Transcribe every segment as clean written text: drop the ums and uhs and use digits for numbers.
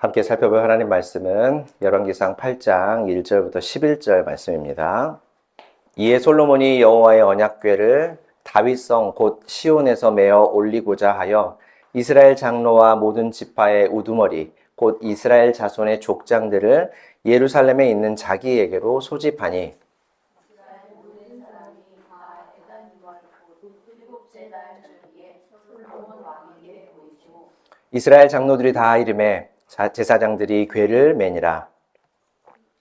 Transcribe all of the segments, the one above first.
함께 살펴볼 하나님 말씀은 열왕기상 8장 1절부터 11절 말씀입니다. 이에 솔로몬이 여호와의 언약궤를 다윗성 곧 시온에서 메어 올리고자 하여 이스라엘 장로와 모든 지파의 우두머리 곧 이스라엘 자손의 족장들을 예루살렘에 있는 자기에게로 소집하니 이스라엘 장로들이 다 이름에 제사장들이 궤를 매니라.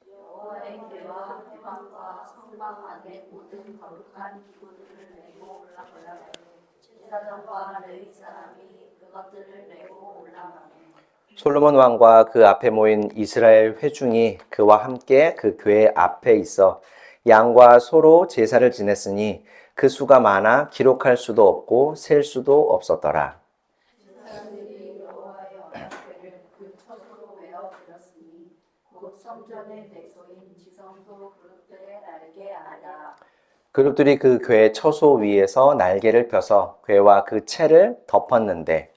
여호와의 궤와 대방과 성막 안에 모든 거룩한 기구들을 메고 올라가라. 제사장과 레위 사람이 그것들을 메고 올라가며 솔로몬 왕과 그 앞에 모인 이스라엘 회중이 그와 함께 그 궤 앞에 있어 양과 소로 제사를 지냈으니 그 수가 많아 기록할 수도 없고 셀 수도 없었더라. 제사장들이 여호와의 언약궤를 그 처소로 메어 들었으니 곧 성전의 백소인 지성소 그룹들의 날개 아니라. 그룹들이 그 궤 처소 위에서 날개를 펴서 궤와 그 채를 덮었는데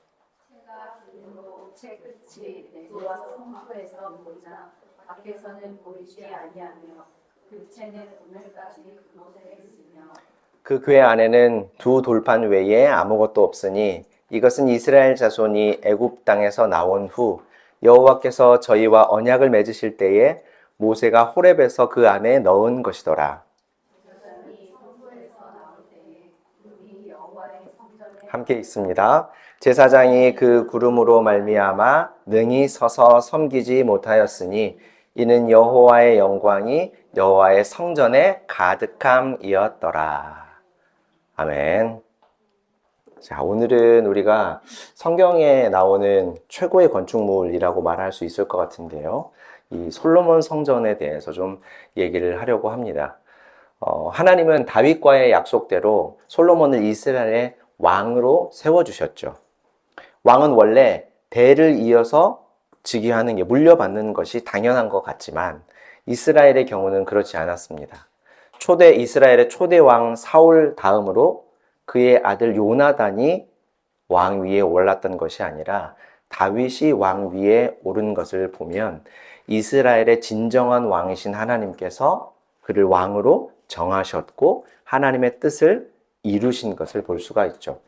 채가 기름으로 채 끝이 내부와 성소에서 보이나 밖에서는 보이지 아니하며 그 채는 오늘까지 그곳에 있으며 그 궤 안에는 두 돌판 외에 아무것도 없으니 이것은 이스라엘 자손이 애굽 땅에서 나온 후 여호와께서 저희와 언약을 맺으실 때에 모세가 호렙에서 그 안에 넣은 것이더라. 제사장이 성소에서 나올 때에 구름이 여호와의 성전에 함께 있습니다. 제사장이 그 구름으로 말미암아 능히 서서 섬기지 못하였으니 이는 여호와의 영광이 여호와의 성전에 가득함이었더라. 아멘. 자, 오늘은 우리가 성경에 나오는 최고의 건축물이라고 말할 수 있을 것 같은데요. 이 솔로몬 성전에 대해서 좀 얘기를 하려고 합니다. 하나님은 다윗과의 약속대로 솔로몬을 이스라엘의 왕으로 세워주셨죠. 왕은 원래 대를 이어서 즉위하는 게 물려받는 것이 당연한 것 같지만 이스라엘의 경우는 그렇지 않았습니다. 이스라엘의 초대 왕 사울 다음으로 그의 아들 요나단이 왕 위에 올랐던 것이 아니라 다윗이 왕 위에 오른 것을 보면 이스라엘의 진정한 왕이신 하나님께서 그를 왕으로 정하셨고 하나님의 뜻을 이루신 것을 볼 수가 있죠.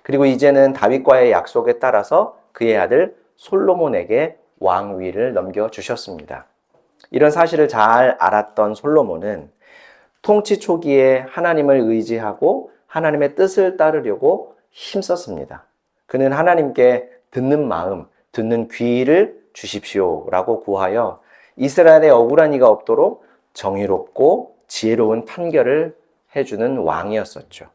그리고 이제는 다윗과의 약속에 따라서 그의 아들 솔로몬에게 왕위를 넘겨주셨습니다. 이런 사실을 잘 알았던 솔로몬은 통치 초기에 하나님을 의지하고 하나님의 뜻을 따르려고 힘썼습니다. 그는 하나님께 듣는 마음, 듣는 귀를 주십시오라고 구하여 이스라엘의 억울한 이가 없도록 정의롭고 지혜로운 판결을 해주는 왕이었었죠.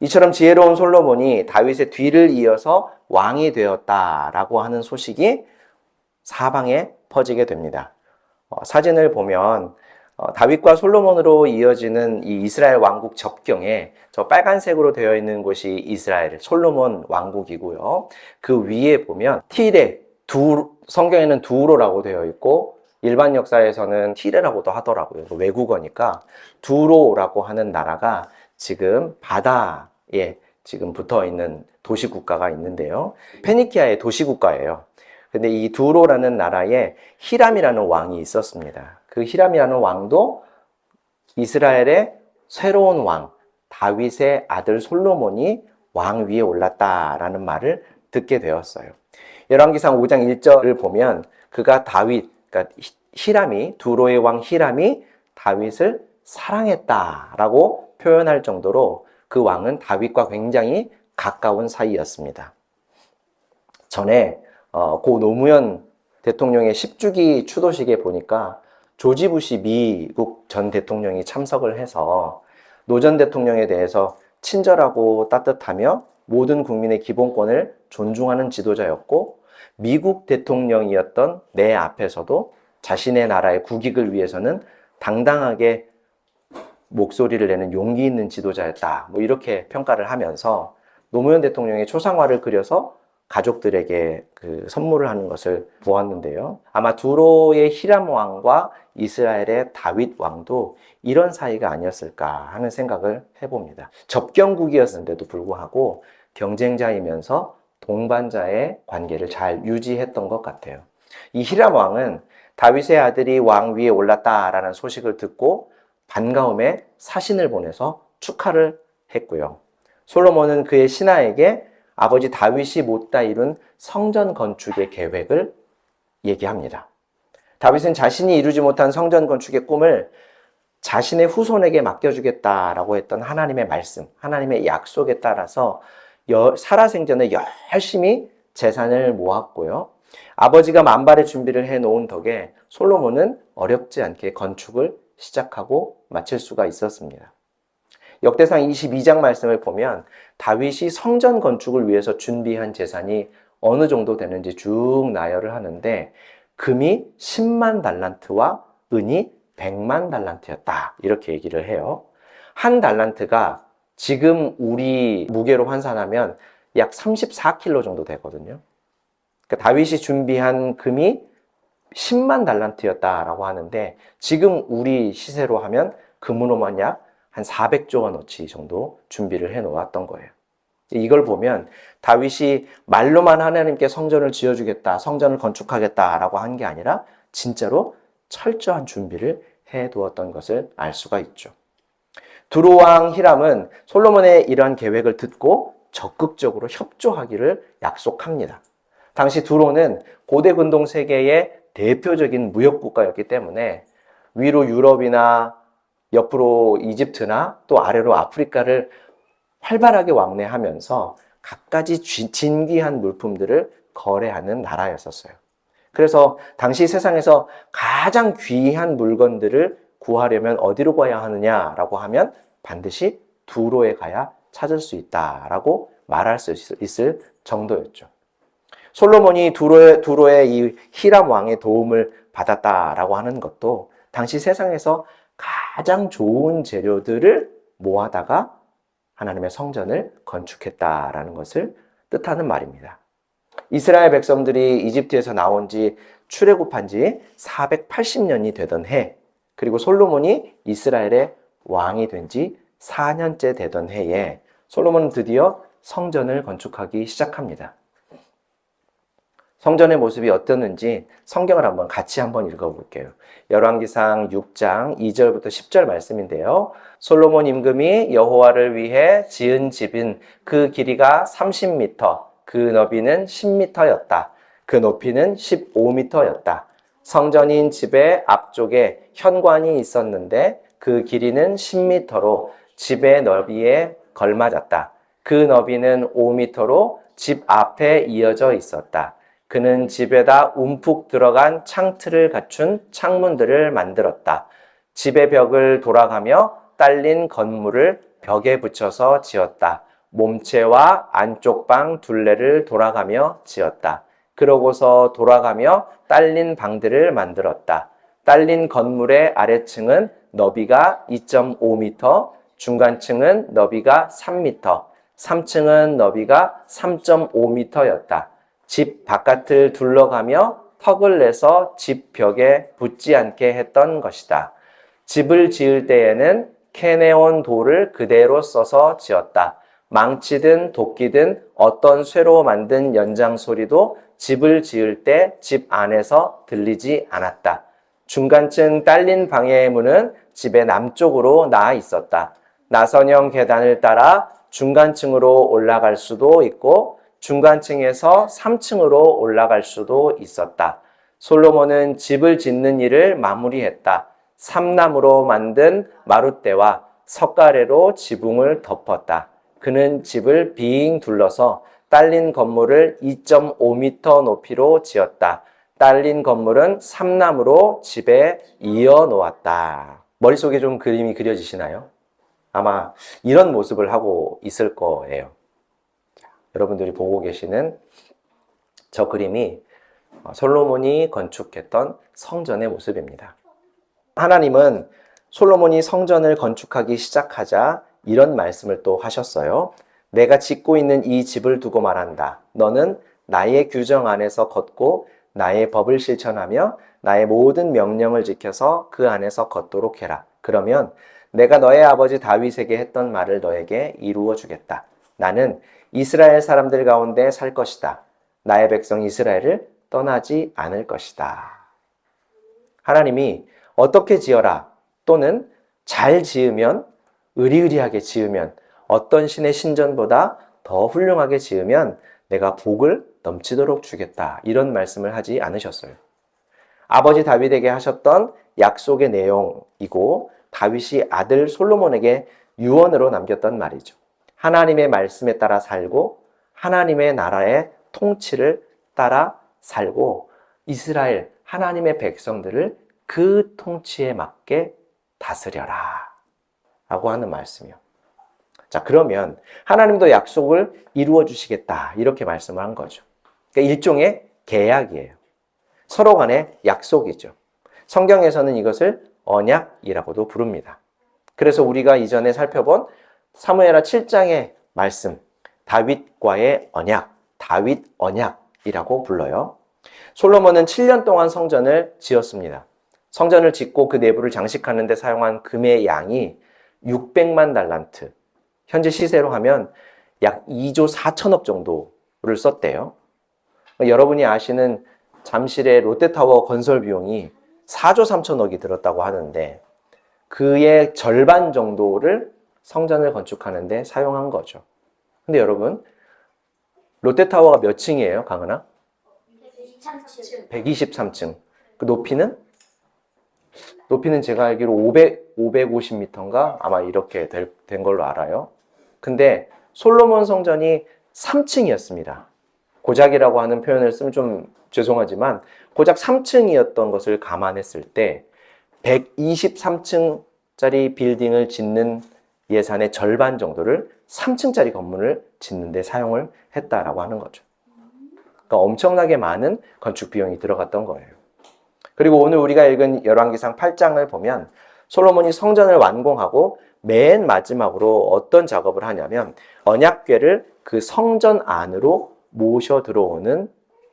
이처럼 지혜로운 솔로몬이 다윗의 뒤를 이어서 왕이 되었다라고 하는 소식이 사방에 퍼지게 됩니다. 사진을 보면 다윗과 솔로몬으로 이어지는 이 이스라엘 왕국 접경에 저 빨간색으로 되어 있는 곳이 이스라엘 솔로몬 왕국이고요. 그 위에 보면 성경에는 두로라고 되어 있고 일반 역사에서는 티레라고도 하더라고요. 외국어니까 두로라고 하는 나라가 지금 바다에 지금 붙어 있는 도시 국가가 있는데요. 페니키아의 도시 국가예요. 근데 이 두로라는 나라에 히람이라는 왕이 있었습니다. 그 히람이라는 왕도 이스라엘의 새로운 왕, 다윗의 아들 솔로몬이 왕 위에 올랐다라는 말을 듣게 되었어요. 열왕기상 5장 1절을 보면 그가 그러니까 두로의 왕 히람이 다윗을 사랑했다라고 표현할 정도로 그 왕은 다윗과 굉장히 가까운 사이였습니다. 전에 고 노무현 대통령의 10주기 추도식에 보니까 조지 부시 미국 전 대통령이 참석을 해서 노 전 대통령에 대해서 친절하고 따뜻하며 모든 국민의 기본권을 존중하는 지도자였고 미국 대통령이었던 내 앞에서도 자신의 나라의 국익을 위해서는 당당하게 목소리를 내는 용기 있는 지도자였다. 이렇게 평가를 하면서 노무현 대통령의 초상화를 그려서 가족들에게 그 선물을 하는 것을 보았는데요. 아마 두로의 히람 왕과 이스라엘의 다윗 왕도 이런 사이가 아니었을까 하는 생각을 해봅니다. 접경국이었는데도 불구하고 경쟁자이면서 동반자의 관계를 잘 유지했던 것 같아요. 이 히람 왕은 다윗의 아들이 왕 위에 올랐다라는 소식을 듣고 반가움에 사신을 보내서 축하를 했고요. 솔로몬은 그의 신하에게 아버지 다윗이 못다 이룬 성전 건축의 계획을 얘기합니다. 다윗은 자신이 이루지 못한 성전 건축의 꿈을 자신의 후손에게 맡겨주겠다라고 했던 하나님의 말씀, 하나님의 약속에 따라서 살아생전에 열심히 재산을 모았고요. 아버지가 만발의 준비를 해놓은 덕에 솔로몬은 어렵지 않게 건축을 시작하고 마칠 수가 있었습니다. 역대상 22장 말씀을 보면 다윗이 성전 건축을 위해서 준비한 재산이 어느 정도 되는지 쭉 나열을 하는데 금이 10만 달란트와 은이 100만 달란트였다. 이렇게 얘기를 해요. 한 달란트가 지금 우리 무게로 환산하면 약 34kg 정도 되거든요. 그러니까 다윗이 준비한 금이 10만 달란트였다라고 하는데 지금 우리 시세로 하면 금으로만 약 한 400조 원어치 정도 준비를 해 놓았던 거예요. 이걸 보면 다윗이 말로만 하나님께 성전을 지어주겠다, 성전을 건축하겠다라고 한 게 아니라 진짜로 철저한 준비를 해 두었던 것을 알 수가 있죠. 두로왕 히람은 솔로몬의 이러한 계획을 듣고 적극적으로 협조하기를 약속합니다. 당시 두로는 고대 근동 세계의 대표적인 무역국가였기 때문에 위로 유럽이나 옆으로 이집트나 또 아래로 아프리카를 활발하게 왕래하면서 갖가지 진귀한 물품들을 거래하는 나라였었어요. 그래서 당시 세상에서 가장 귀한 물건들을 구하려면 어디로 가야 하느냐라고 하면 반드시 두로에 가야 찾을 수 있다라고 말할 수 있을 정도였죠. 솔로몬이 두로의 이 히람 왕의 도움을 받았다라고 하는 것도 당시 세상에서 가장 좋은 재료들을 모아다가 하나님의 성전을 건축했다라는 것을 뜻하는 말입니다. 이스라엘 백성들이 이집트에서 나온 지 출애굽한 지 480년이 되던 해, 그리고 솔로몬이 이스라엘의 왕이 된 지 4년째 되던 해에 솔로몬은 드디어 성전을 건축하기 시작합니다. 성전의 모습이 어땠는지 성경을 같이 한번 읽어볼게요. 열왕기상 6장 2절부터 10절 말씀인데요. 솔로몬 임금이 여호와를 위해 지은 집은 그 길이가 30m, 그 너비는 10m였다. 그 높이는 15m였다. 성전인 집의 앞쪽에 현관이 있었는데 그 길이는 10m로 집의 너비에 걸맞았다. 그 너비는 5m로 집 앞에 이어져 있었다. 그는 집에다 움푹 들어간 창틀을 갖춘 창문들을 만들었다. 집의 벽을 돌아가며 딸린 건물을 벽에 붙여서 지었다. 몸체와 안쪽 방 둘레를 돌아가며 지었다. 그러고서 돌아가며 딸린 방들을 만들었다. 딸린 건물의 아래층은 너비가 2.5m, 중간층은 너비가 3m, 3층은 너비가 3.5m였다. 집 바깥을 둘러가며 턱을 내서 집 벽에 붙지 않게 했던 것이다. 집을 지을 때에는 캐내온 돌을 그대로 써서 지었다. 망치든 도끼든 어떤 쇠로 만든 연장 소리도 집을 지을 때 집 안에서 들리지 않았다. 중간층 딸린 방의 문은 집의 남쪽으로 나아 있었다. 나선형 계단을 따라 중간층으로 올라갈 수도 있고 중간층에서 3층으로 올라갈 수도 있었다. 솔로몬은 집을 짓는 일을 마무리했다. 삼나무로 만든 마룻대와 석가래로 지붕을 덮었다. 그는 집을 빙 둘러서 딸린 건물을 2.5m 높이로 지었다. 딸린 건물은 삼나무로 집에 이어 놓았다. 머릿속에 좀 그림이 그려지시나요? 아마 이런 모습을 하고 있을 거예요. 여러분들이 보고 계시는 저 그림이 솔로몬이 건축했던 성전의 모습입니다. 하나님은 솔로몬이 성전을 건축하기 시작하자 이런 말씀을 또 하셨어요. 내가 짓고 있는 이 집을 두고 말한다. 너는 나의 규정 안에서 걷고 나의 법을 실천하며 나의 모든 명령을 지켜서 그 안에서 걷도록 해라. 그러면 내가 너의 아버지 다윗에게 했던 말을 너에게 이루어 주겠다. 나는 이스라엘 사람들 가운데 살 것이다. 나의 백성 이스라엘을 떠나지 않을 것이다. 하나님이 어떻게 지어라 또는 잘 지으면, 의리의리하게 지으면, 어떤 신의 신전보다 더 훌륭하게 지으면 내가 복을 넘치도록 주겠다. 이런 말씀을 하지 않으셨어요. 아버지 다윗에게 하셨던 약속의 내용이고 다윗이 아들 솔로몬에게 유언으로 남겼던 말이죠. 하나님의 말씀에 따라 살고 하나님의 나라의 통치를 따라 살고 이스라엘 하나님의 백성들을 그 통치에 맞게 다스려라 라고 하는 말씀이요. 자, 그러면 하나님도 약속을 이루어 주시겠다 이렇게 말씀을 한 거죠. 그러니까 일종의 계약이에요. 서로 간의 약속이죠. 성경에서는 이것을 언약이라고도 부릅니다. 그래서 우리가 이전에 살펴본 사무엘하 7장의 말씀, 다윗과의 언약, 다윗 언약이라고 불러요. 솔로몬은 7년 동안 성전을 지었습니다. 성전을 짓고 그 내부를 장식하는 데 사용한 금의 양이 600만 달란트, 현재 시세로 하면 약 2조 4천억 정도를 썼대요. 여러분이 아시는 잠실의 롯데타워 건설 비용이 4조 3천억이 들었다고 하는데 그의 절반 정도를 성전을 건축하는 데 사용한 거죠. 근데 여러분, 롯데타워가 몇 층이에요, 강은아? 123층. 그 높이는? 높이는 제가 알기로 550m인가? 아마 이렇게 된 걸로 알아요. 근데 솔로몬 성전이 3층이었습니다. 고작이라고 하는 표현을 쓰면 좀 죄송하지만 고작 3층이었던 것을 감안했을 때 123층짜리 빌딩을 짓는 예산의 절반 정도를 3층짜리 건물을 짓는 데 사용을 했다라고 하는 거죠. 그러니까 엄청나게 많은 건축 비용이 들어갔던 거예요. 그리고 오늘 우리가 읽은 열왕기상 8장을 보면 솔로몬이 성전을 완공하고 맨 마지막으로 어떤 작업을 하냐면 언약궤를 그 성전 안으로 모셔 들어오는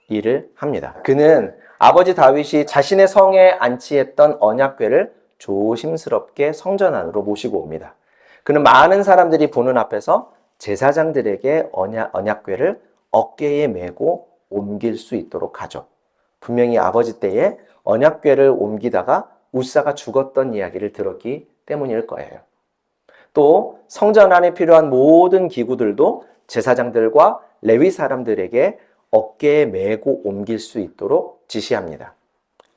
일을 합니다. 그는 아버지 다윗이 자신의 성에 안치했던 언약궤를 조심스럽게 성전 안으로 모시고 옵니다. 그는 많은 사람들이 보는 앞에서 제사장들에게 언약궤를 어깨에 메고 옮길 수 있도록 하죠. 분명히 아버지 때에 언약궤를 옮기다가 우사가 죽었던 이야기를 들었기 때문일 거예요. 또 성전 안에 필요한 모든 기구들도 제사장들과 레위 사람들에게 어깨에 메고 옮길 수 있도록 지시합니다.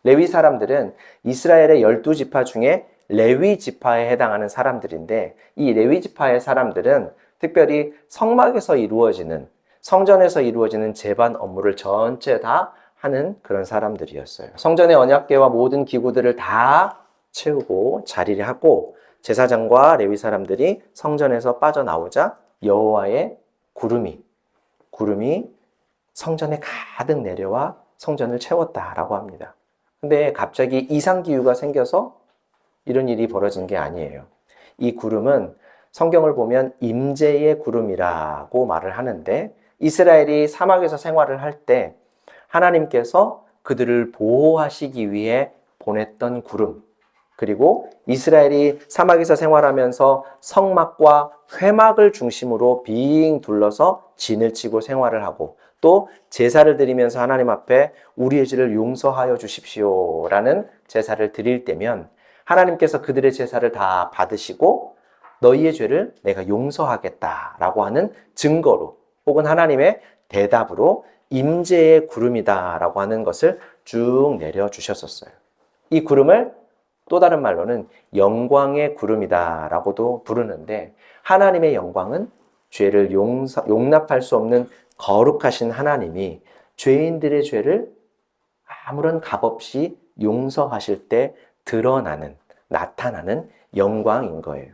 레위 사람들은 이스라엘의 12지파 중에 레위 지파에 해당하는 사람들인데 이 레위 지파의 사람들은 특별히 성막에서 이루어지는 성전에서 이루어지는 제반 업무를 전체 다 하는 그런 사람들이었어요. 성전의 언약궤와 모든 기구들을 다 채우고 자리를 하고 제사장과 레위 사람들이 성전에서 빠져나오자 여호와의 구름이 성전에 가득 내려와 성전을 채웠다라고 합니다. 근데 갑자기 이상기후가 생겨서 이런 일이 벌어진 게 아니에요. 이 구름은 성경을 보면 임재의 구름이라고 말을 하는데 이스라엘이 사막에서 생활을 할 때 하나님께서 그들을 보호하시기 위해 보냈던 구름, 그리고 이스라엘이 사막에서 생활하면서 성막과 회막을 중심으로 빙 둘러서 진을 치고 생활을 하고 또 제사를 드리면서 하나님 앞에 우리의 죄를 용서하여 주십시오라는 제사를 드릴 때면 하나님께서 그들의 제사를 다 받으시고 너희의 죄를 내가 용서하겠다라고 하는 증거로 혹은 하나님의 대답으로 임재의 구름이다라고 하는 것을 쭉 내려주셨었어요. 이 구름을 또 다른 말로는 영광의 구름이다라고도 부르는데 하나님의 영광은 죄를 용납할 수 없는 거룩하신 하나님이 죄인들의 죄를 아무런 값 없이 용서하실 때 나타나는 영광인 거예요.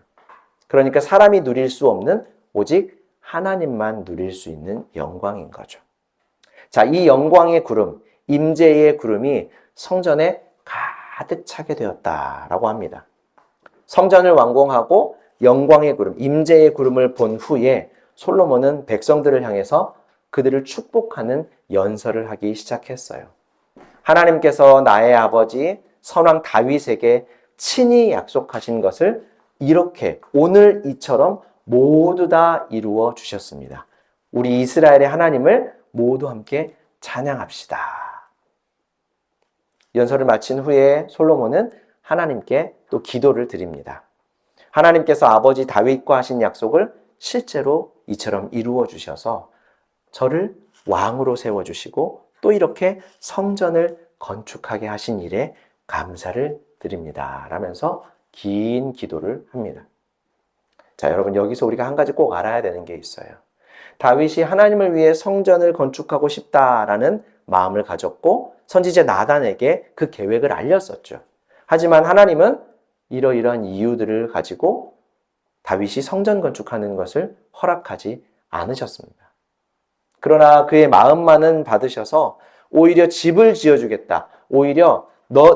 그러니까 사람이 누릴 수 없는 오직 하나님만 누릴 수 있는 영광인 거죠. 자, 이 영광의 구름, 임재의 구름이 성전에 가득 차게 되었다라고 합니다. 성전을 완공하고 영광의 구름, 임재의 구름을 본 후에 솔로몬은 백성들을 향해서 그들을 축복하는 연설을 하기 시작했어요. 하나님께서 나의 아버지 선왕 다윗에게 친히 약속하신 것을 이렇게 오늘 이처럼 모두 다 이루어 주셨습니다. 우리 이스라엘의 하나님을 모두 함께 찬양합시다. 연설을 마친 후에 솔로몬은 하나님께 또 기도를 드립니다. 하나님께서 아버지 다윗과 하신 약속을 실제로 이처럼 이루어 주셔서 저를 왕으로 세워주시고 또 이렇게 성전을 건축하게 하신 일에 감사를 드립니다. 라면서 긴 기도를 합니다. 자, 여러분 여기서 우리가 한 가지 꼭 알아야 되는 게 있어요. 다윗이 하나님을 위해 성전을 건축하고 싶다라는 마음을 가졌고 선지자 나단에게 그 계획을 알렸었죠. 하지만 하나님은 이러이러한 이유들을 가지고 다윗이 성전 건축하는 것을 허락하지 않으셨습니다. 그러나 그의 마음만은 받으셔서 오히려 집을 지어주겠다. 오히려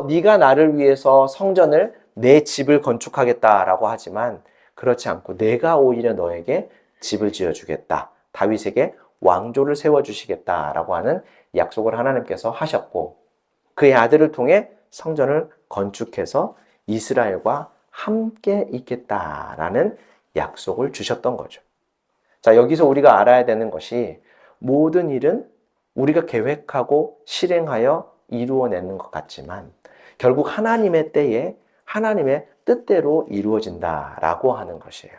네가 나를 위해서 성전을 내 집을 건축하겠다라고 하지만 그렇지 않고 내가 오히려 너에게 집을 지어주겠다. 다윗에게 왕조를 세워주시겠다라고 하는 약속을 하나님께서 하셨고 그의 아들을 통해 성전을 건축해서 이스라엘과 함께 있겠다라는 약속을 주셨던 거죠. 자, 여기서 우리가 알아야 되는 것이 모든 일은 우리가 계획하고 실행하여 이루어내는 것 같지만 결국 하나님의 때에 하나님의 뜻대로 이루어진다라고 하는 것이에요.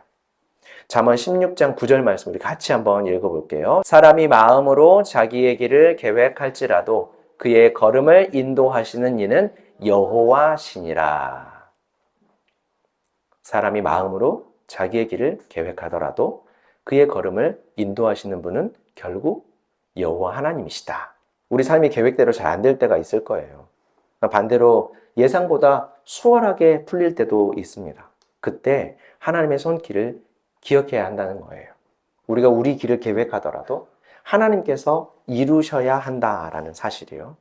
잠언 16장 9절 말씀 우리 같이 한번 읽어볼게요. 사람이 마음으로 자기의 길을 계획할지라도 그의 걸음을 인도하시는 이는 여호와시니라. 사람이 마음으로 자기의 길을 계획하더라도 그의 걸음을 인도하시는 분은 결국 여호와 하나님이시다. 우리 삶이 계획대로 잘 안 될 때가 있을 거예요. 반대로 예상보다 수월하게 풀릴 때도 있습니다. 그때 하나님의 손길을 기억해야 한다는 거예요. 우리가 우리 길을 계획하더라도 하나님께서 이루셔야 한다라는 사실이요.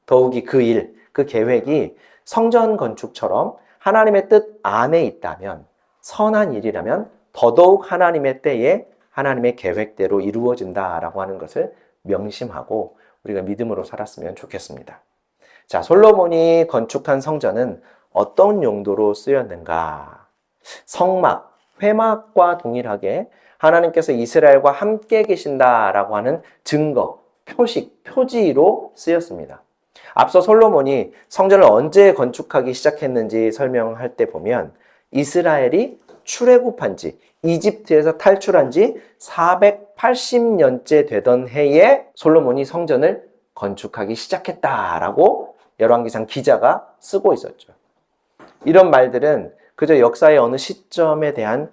더욱이 그 일, 그 계획이 성전 건축처럼 하나님의 뜻 안에 있다면 선한 일이라면 더더욱 하나님의 때에 하나님의 계획대로 이루어진다라고 하는 것을 명심하고 우리가 믿음으로 살았으면 좋겠습니다. 자, 솔로몬이 건축한 성전은 어떤 용도로 쓰였는가? 성막, 회막과 동일하게 하나님께서 이스라엘과 함께 계신다라고 하는 증거, 표식, 표지로 쓰였습니다. 앞서 솔로몬이 성전을 언제 건축하기 시작했는지 설명할 때 보면 이스라엘이 출애굽한 지, 이집트에서 탈출한 지 480년째 되던 해에 솔로몬이 성전을 건축하기 시작했다라고 열왕기상 기자가 쓰고 있었죠. 이런 말들은 그저 역사의 어느 시점에 대한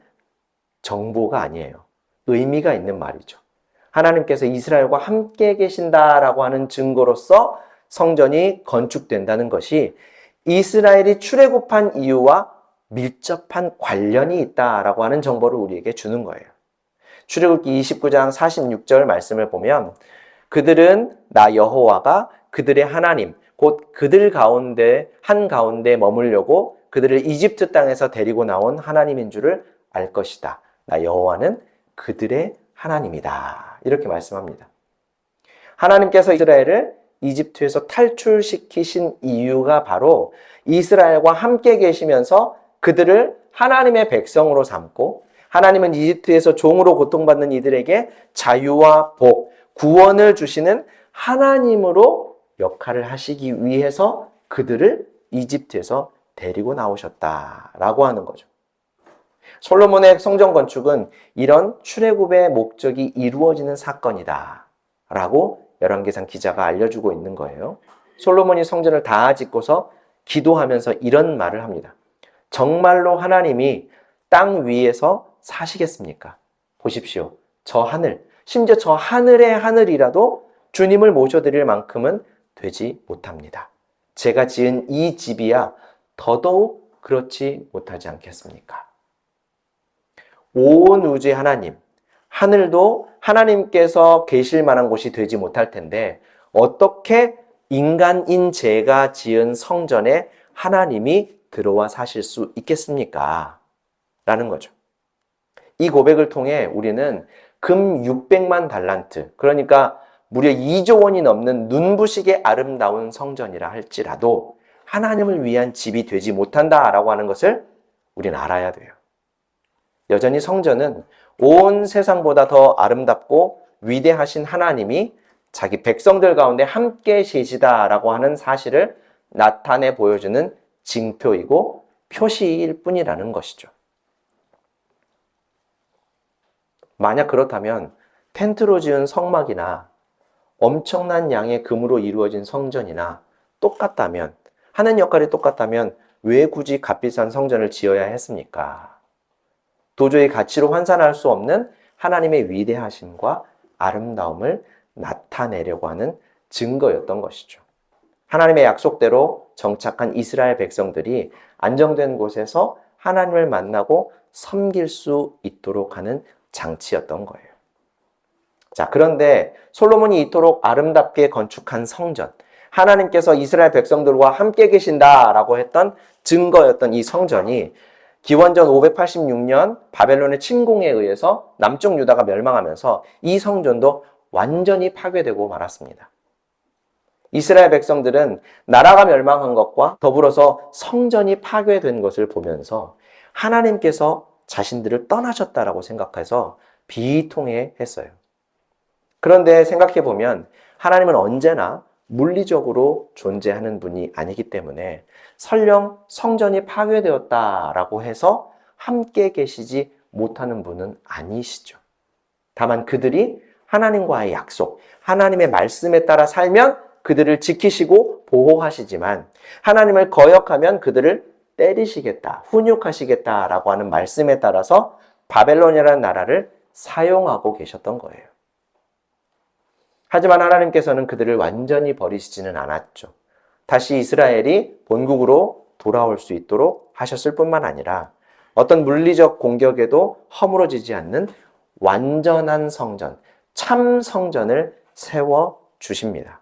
정보가 아니에요. 의미가 있는 말이죠. 하나님께서 이스라엘과 함께 계신다라고 하는 증거로서 성전이 건축된다는 것이 이스라엘이 출애굽한 이유와 밀접한 관련이 있다라고 하는 정보를 우리에게 주는 거예요. 출애굽기 29장 46절 말씀을 보면 그들은 나 여호와가 그들의 하나님 곧 그들 가운데 한가운데 머물려고 그들을 이집트 땅에서 데리고 나온 하나님인 줄을 알 것이다. 나 여호와는 그들의 하나님이다. 이렇게 말씀합니다. 하나님께서 이스라엘을 이집트에서 탈출시키신 이유가 바로 이스라엘과 함께 계시면서 그들을 하나님의 백성으로 삼고 하나님은 이집트에서 종으로 고통받는 이들에게 자유와 복, 구원을 주시는 하나님으로 역할을 하시기 위해서 그들을 이집트에서 데리고 나오셨다라고 하는 거죠. 솔로몬의 성전 건축은 이런 출애굽의 목적이 이루어지는 사건이다 라고 열왕기상 기자가 알려주고 있는 거예요. 솔로몬이 성전을 다 짓고서 기도하면서 이런 말을 합니다. 정말로 하나님이 땅 위에서 사시겠습니까? 보십시오. 저 하늘, 심지어 저 하늘의 하늘이라도 주님을 모셔드릴 만큼은 되지 못합니다. 제가 지은 이 집이야 더더욱 그렇지 못하지 않겠습니까? 온 우주의 하나님, 하늘도 하나님께서 계실 만한 곳이 되지 못할 텐데 어떻게 인간인 제가 지은 성전에 하나님이 들어와 사실 수 있겠습니까? 라는 거죠. 이 고백을 통해 우리는 금 600만 달란트, 그러니까 무려 2조 원이 넘는 눈부시게 아름다운 성전이라 할지라도 하나님을 위한 집이 되지 못한다라고 하는 것을 우리는 알아야 돼요. 여전히 성전은 온 세상보다 더 아름답고 위대하신 하나님이 자기 백성들 가운데 함께 계시다라고 하는 사실을 나타내 보여주는 징표이고 표시일 뿐이라는 것이죠. 만약 그렇다면 텐트로 지은 성막이나 엄청난 양의 금으로 이루어진 성전이나 똑같다면, 하는 역할이 똑같다면 왜 굳이 값비싼 성전을 지어야 했습니까? 도저히 가치로 환산할 수 없는 하나님의 위대하심과 아름다움을 나타내려고 하는 증거였던 것이죠. 하나님의 약속대로 정착한 이스라엘 백성들이 안정된 곳에서 하나님을 만나고 섬길 수 있도록 하는 장치였던 거예요. 자, 그런데 솔로몬이 이토록 아름답게 건축한 성전, 하나님께서 이스라엘 백성들과 함께 계신다라고 했던 증거였던 이 성전이 기원전 586년 바벨론의 침공에 의해서 남쪽 유다가 멸망하면서 이 성전도 완전히 파괴되고 말았습니다. 이스라엘 백성들은 나라가 멸망한 것과 더불어서 성전이 파괴된 것을 보면서 하나님께서 자신들을 떠나셨다라고 생각해서 비통해했어요. 그런데 생각해보면 하나님은 언제나 물리적으로 존재하는 분이 아니기 때문에 설령 성전이 파괴되었다라고 해서 함께 계시지 못하는 분은 아니시죠. 다만 그들이 하나님과의 약속, 하나님의 말씀에 따라 살면 그들을 지키시고 보호하시지만 하나님을 거역하면 그들을 때리시겠다, 훈육하시겠다라고 하는 말씀에 따라서 바벨론이라는 나라를 사용하고 계셨던 거예요. 하지만 하나님께서는 그들을 완전히 버리시지는 않았죠. 다시 이스라엘이 본국으로 돌아올 수 있도록 하셨을 뿐만 아니라 어떤 물리적 공격에도 허물어지지 않는 완전한 성전, 참 성전을 세워 주십니다.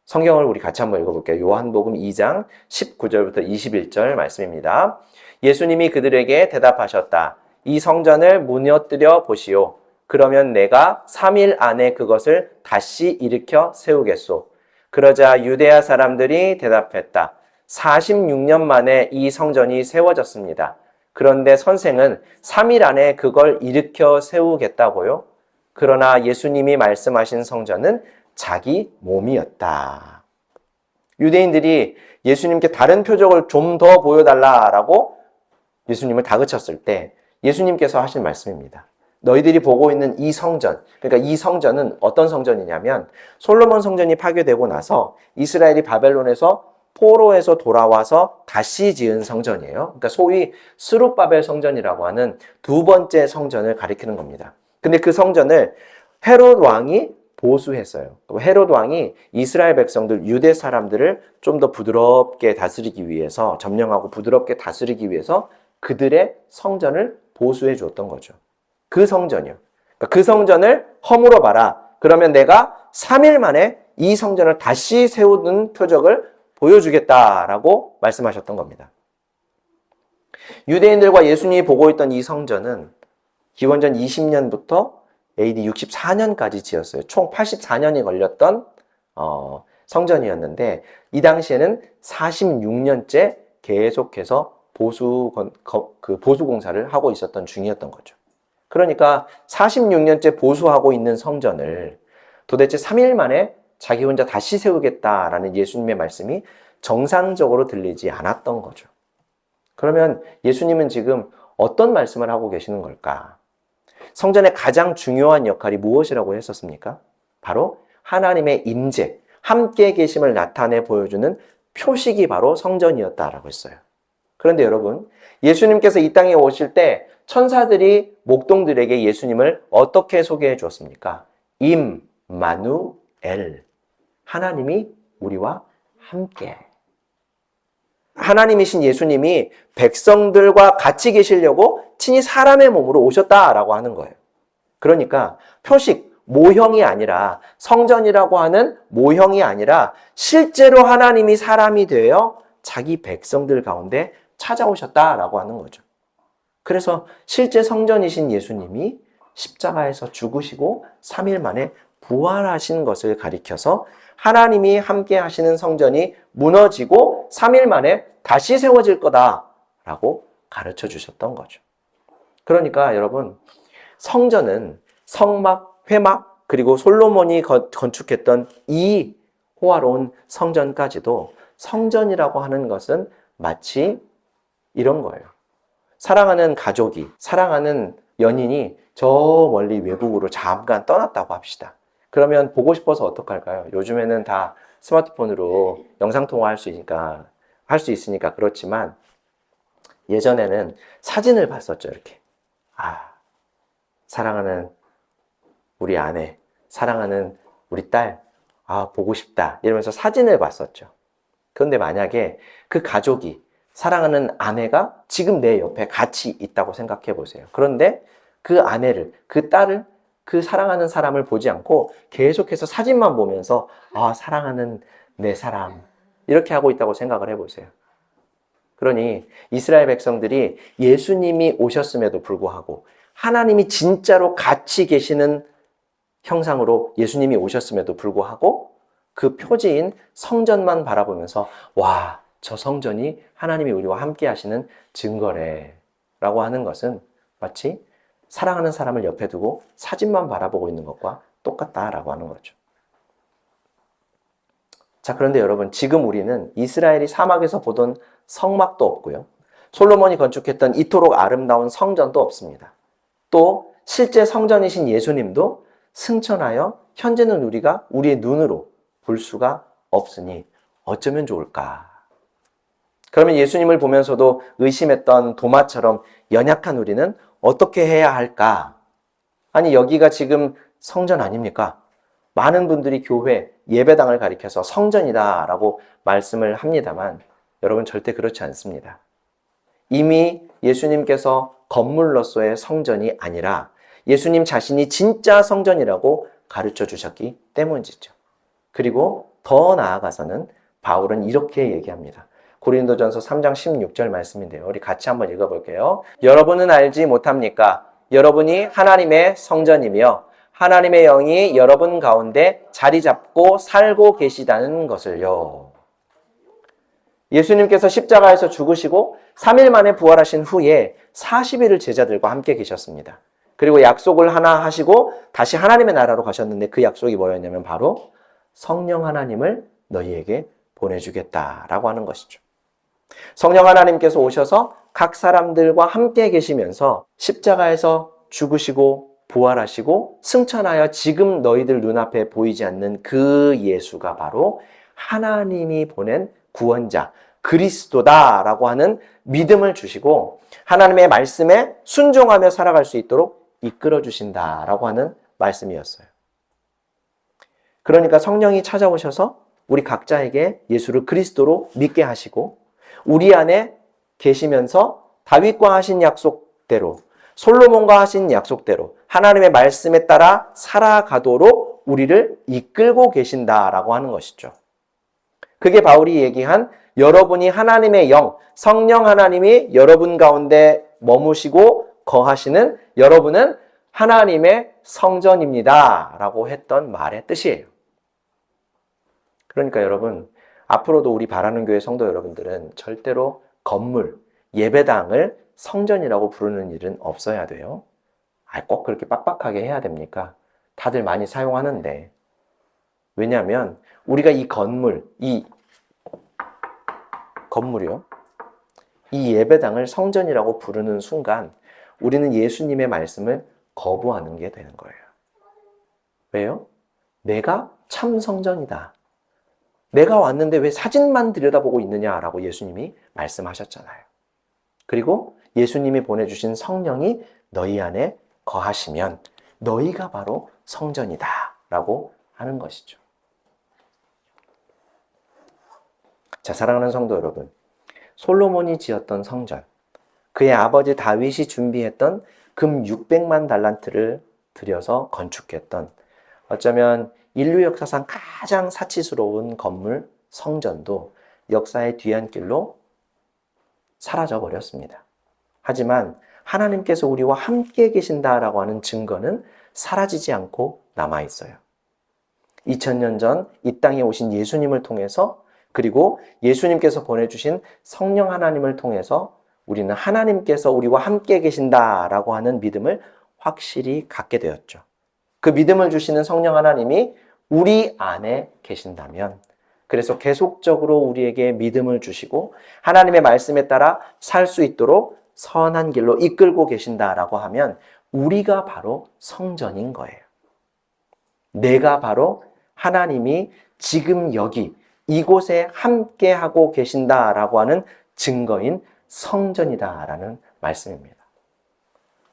성경을 우리 같이 한번 읽어볼게요. 요한복음 2장 19절부터 21절 말씀입니다. 예수님이 그들에게 대답하셨다. 이 성전을 무너뜨려 보시오. 그러면 내가 3일 안에 그것을 다시 일으켜 세우겠소. 그러자 유대야 사람들이 대답했다. 46년 만에 이 성전이 세워졌습니다. 그런데 선생은 3일 안에 그걸 일으켜 세우겠다고요? 그러나 예수님이 말씀하신 성전은 자기 몸이었다. 유대인들이 예수님께 다른 표적을 좀 더 보여달라라고 예수님을 다그쳤을 때 예수님께서 하신 말씀입니다. 너희들이 보고 있는 이 성전, 그러니까 이 성전은 어떤 성전이냐면 솔로몬 성전이 파괴되고 나서 이스라엘이 바벨론에서 포로에서 돌아와서 다시 지은 성전이에요. 그러니까 소위 스룹바벨 성전이라고 하는 두 번째 성전을 가리키는 겁니다. 근데 그 성전을 헤롯 왕이 보수했어요. 헤롯 왕이 이스라엘 백성들, 유대 사람들을 좀 더 부드럽게 다스리기 위해서, 점령하고 부드럽게 다스리기 위해서 그들의 성전을 보수해 주었던 거죠. 그 성전이요. 그러니까 그 성전을 허물어 봐라. 그러면 내가 3일 만에 이 성전을 다시 세우는 표적을 보여주겠다라고 말씀하셨던 겁니다. 유대인들과 예수님이 보고 있던 이 성전은 기원전 20년부터 AD 64년까지 지었어요. 총 84년이 걸렸던 성전이었는데 이 당시에는 46년째 계속해서 보수 공사를 하고 있었던 중이었던 거죠. 그러니까 46년째 보수하고 있는 성전을 도대체 3일 만에 자기 혼자 다시 세우겠다라는 예수님의 말씀이 정상적으로 들리지 않았던 거죠. 그러면 예수님은 지금 어떤 말씀을 하고 계시는 걸까? 성전의 가장 중요한 역할이 무엇이라고 했었습니까? 바로 하나님의 임재, 함께 계심을 나타내 보여주는 표식이 바로 성전이었다라고 했어요. 그런데 여러분, 예수님께서 이 땅에 오실 때 천사들이 목동들에게 예수님을 어떻게 소개해 주었습니까? 임마누엘, 하나님이 우리와 함께. 하나님이신 예수님이 백성들과 같이 계시려고 친히 사람의 몸으로 오셨다라고 하는 거예요. 그러니까 표식, 모형이 아니라, 성전이라고 하는 모형이 아니라 실제로 하나님이 사람이 되어 자기 백성들 가운데 찾아오셨다라고 하는 거죠. 그래서 실제 성전이신 예수님이 십자가에서 죽으시고 3일 만에 부활하신 것을 가리켜서 하나님이 함께 하시는 성전이 무너지고 3일 만에 다시 세워질 거다라고 가르쳐 주셨던 거죠. 그러니까 여러분, 성전은 성막, 회막, 그리고 솔로몬이 건축했던 이 호화로운 성전까지도 성전이라고 하는 것은 마치 이런 거예요. 사랑하는 가족이, 사랑하는 연인이 저 멀리 외국으로 잠깐 떠났다고 합시다. 그러면 보고 싶어서 어떡할까요? 요즘에는 다 스마트폰으로 영상통화할 수 있으니까 그렇지만 예전에는 사진을 봤었죠, 이렇게. 아, 사랑하는 우리 아내, 사랑하는 우리 딸, 아, 보고 싶다. 이러면서 사진을 봤었죠. 그런데 만약에 그 가족이, 사랑하는 아내가 지금 내 옆에 같이 있다고 생각해 보세요. 그런데 그 아내를, 그 딸을, 그 사랑하는 사람을 보지 않고 계속해서 사진만 보면서, 아, 사랑하는 내 사람. 이렇게 하고 있다고 생각을 해보세요. 그러니 이스라엘 백성들이 예수님이 오셨음에도 불구하고 하나님이 진짜로 같이 계시는 형상으로 예수님이 오셨음에도 불구하고 그 표지인 성전만 바라보면서 와, 저 성전이 하나님이 우리와 함께 하시는 증거래 라고 하는 것은 마치 사랑하는 사람을 옆에 두고 사진만 바라보고 있는 것과 똑같다라고 하는 거죠. 자, 그런데 여러분, 지금 우리는 이스라엘이 사막에서 보던 성막도 없고요. 솔로몬이 건축했던 이토록 아름다운 성전도 없습니다. 또 실제 성전이신 예수님도 승천하여 현재는 우리가 우리의 눈으로 볼 수가 없으니 어쩌면 좋을까? 그러면 예수님을 보면서도 의심했던 도마처럼 연약한 우리는 어떻게 해야 할까? 아니, 여기가 지금 성전 아닙니까? 많은 분들이 교회, 예배당을 가리켜서 성전이다라고 말씀을 합니다만 여러분 절대 그렇지 않습니다. 이미 예수님께서 건물로서의 성전이 아니라 예수님 자신이 진짜 성전이라고 가르쳐 주셨기 때문이죠. 그리고 더 나아가서는 바울은 이렇게 얘기합니다. 고린도전서 3장 16절 말씀인데요. 우리 같이 한번 읽어볼게요. 여러분은 알지 못합니까? 여러분이 하나님의 성전이며 하나님의 영이 여러분 가운데 자리 잡고 살고 계시다는 것을요. 예수님께서 십자가에서 죽으시고 3일 만에 부활하신 후에 40일을 제자들과 함께 계셨습니다. 그리고 약속을 하나 하시고 다시 하나님의 나라로 가셨는데 그 약속이 뭐였냐면 바로 성령 하나님을 너희에게 보내주겠다라고 하는 것이죠. 성령 하나님께서 오셔서 각 사람들과 함께 계시면서 십자가에서 죽으시고 부활하시고 승천하여 지금 너희들 눈앞에 보이지 않는 그 예수가 바로 하나님이 보낸 구원자, 그리스도다라고 하는 믿음을 주시고 하나님의 말씀에 순종하며 살아갈 수 있도록 이끌어 주신다라고 하는 말씀이었어요. 그러니까 성령이 찾아오셔서 우리 각자에게 예수를 그리스도로 믿게 하시고 우리 안에 계시면서 다윗과 하신 약속대로 솔로몬과 하신 약속대로 하나님의 말씀에 따라 살아가도록 우리를 이끌고 계신다라고 하는 것이죠. 그게 바울이 얘기한 여러분이 하나님의 영, 성령 하나님이 여러분 가운데 머무시고 거하시는 여러분은 하나님의 성전입니다 라고 했던 말의 뜻이에요. 그러니까 여러분, 앞으로도 우리 바라는 교회 성도 여러분들은 절대로 건물, 예배당을 성전이라고 부르는 일은 없어야 돼요. 꼭 그렇게 빡빡하게 해야 됩니까? 다들 많이 사용하는데. 왜냐하면 우리가 이 건물이요. 이 예배당을 성전이라고 부르는 순간 우리는 예수님의 말씀을 거부하는 게 되는 거예요. 왜요? 내가 참 성전이다. 내가 왔는데 왜 사진만 들여다보고 있느냐라고 예수님이 말씀하셨잖아요. 그리고 예수님이 보내주신 성령이 너희 안에 거하시면 너희가 바로 성전이다 라고 하는 것이죠. 자, 사랑하는 성도 여러분, 솔로몬이 지었던 성전, 그의 아버지 다윗이 준비했던 금 600만 달란트를 들여서 건축했던 어쩌면 인류 역사상 가장 사치스러운 건물 성전도 역사의 뒤안길로 사라져 버렸습니다. 하지만 하나님께서 우리와 함께 계신다라고 하는 증거는 사라지지 않고 남아 있어요. 2000년 전 이 땅에 오신 예수님을 통해서 그리고 예수님께서 보내주신 성령 하나님을 통해서 우리는 하나님께서 우리와 함께 계신다라고 하는 믿음을 확실히 갖게 되었죠. 그 믿음을 주시는 성령 하나님이 우리 안에 계신다면 그래서 계속적으로 우리에게 믿음을 주시고 하나님의 말씀에 따라 살 수 있도록 선한 길로 이끌고 계신다라고 하면 우리가 바로 성전인 거예요. 내가 바로 하나님이 지금 여기 이곳에 함께 하고 계신다라고 하는 증거인 성전이다라는 말씀입니다.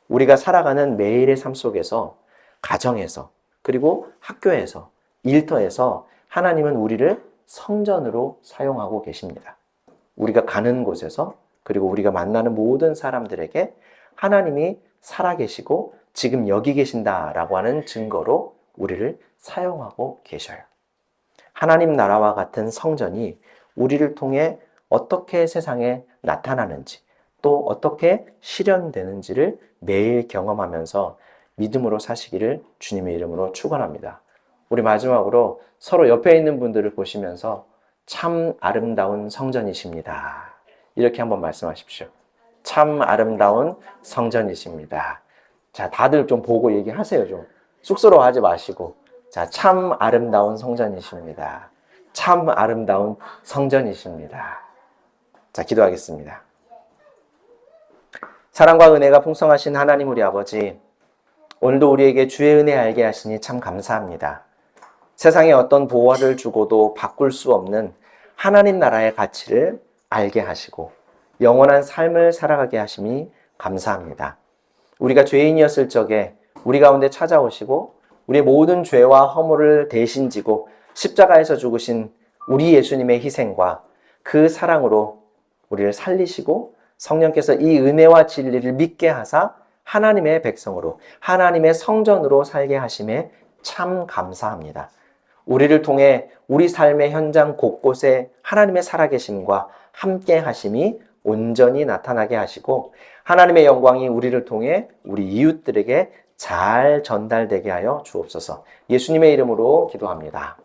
우리가 살아가는 매일의 삶 속에서 가정에서 그리고 학교에서 일터에서 하나님은 우리를 성전으로 사용하고 계십니다. 우리가 가는 곳에서 그리고 우리가 만나는 모든 사람들에게 하나님이 살아계시고 지금 여기 계신다라고 하는 증거로 우리를 사용하고 계셔요. 하나님 나라와 같은 성전이 우리를 통해 어떻게 세상에 나타나는지 또 어떻게 실현되는지를 매일 경험하면서 믿음으로 사시기를 주님의 이름으로 축원합니다. 우리 마지막으로 서로 옆에 있는 분들을 보시면서 참 아름다운 성전이십니다. 이렇게 한번 말씀하십시오. 참 아름다운 성전이십니다. 자, 다들 좀 보고 얘기하세요. 좀 쑥스러워하지 마시고. 자, 참 아름다운 성전이십니다. 참 아름다운 성전이십니다. 자, 기도하겠습니다. 사랑과 은혜가 풍성하신 하나님 우리 아버지, 오늘도 우리에게 주의 은혜 알게 하시니 참 감사합니다. 세상에 어떤 보화를 주고도 바꿀 수 없는 하나님 나라의 가치를 알게 하시고 영원한 삶을 살아가게 하심이 감사합니다. 우리가 죄인이었을 적에 우리 가운데 찾아오시고 우리의 모든 죄와 허물을 대신 지고 십자가에서 죽으신 우리 예수님의 희생과 그 사랑으로 우리를 살리시고 성령께서 이 은혜와 진리를 믿게 하사 하나님의 백성으로 하나님의 성전으로 살게 하심에 참 감사합니다. 우리를 통해 우리 삶의 현장 곳곳에 하나님의 살아계심과 함께 하심이 온전히 나타나게 하시고 하나님의 영광이 우리를 통해 우리 이웃들에게 잘 전달되게 하여 주옵소서. 예수님의 이름으로 기도합니다.